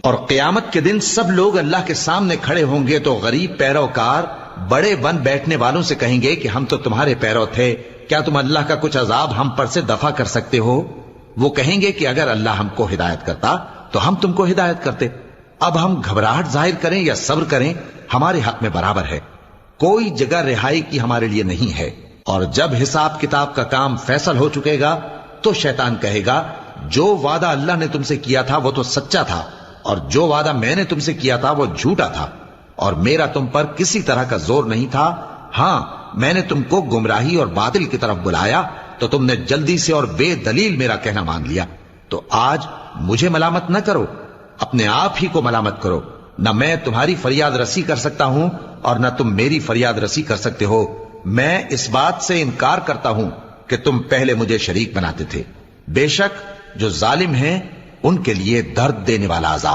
اور قیامت کے دن سب لوگ اللہ کے سامنے کھڑے ہوں گے تو غریب پیروکار بڑے بن بیٹھنے والوں سے کہیں گے کہ ہم تو تمہارے پیرو تھے، کیا تم اللہ کا کچھ عذاب ہم پر سے دفع کر سکتے ہو؟ وہ کہیں گے کہ اگر اللہ ہم کو ہدایت کرتا تو ہم تم کو ہدایت کرتے۔ اب ہم گھبراہٹ ظاہر کریں یا صبر کریں ہمارے حق میں برابر ہے، کوئی جگہ رہائی کی ہمارے لیے نہیں ہے۔ اور جب حساب کتاب کا کام فیصل ہو چکے گا تو شیطان کہے گا جو وعدہ اللہ نے تم سے کیا تھا وہ تو سچا تھا، اور جو وعدہ میں نے تم سے کیا تھا وہ جھوٹا تھا، اور میرا تم پر کسی طرح کا زور نہیں تھا۔ ہاں، میں نے تم کو گمراہی اور باطل کی طرف بلایا تو تم نے جلدی سے اور بے دلیل میرا کہنا مان لیا۔ تو آج مجھے ملامت نہ کرو، اپنے آپ ہی کو ملامت کرو۔ نہ میں تمہاری فریاد رسی کر سکتا ہوں اور نہ تم میری فریاد رسی کر سکتے ہو۔ میں اس بات سے انکار کرتا ہوں کہ تم پہلے مجھے شریک بناتے تھے۔ بے شک جو ظالم ہیں ان کے لیے درد دینے والا عذاب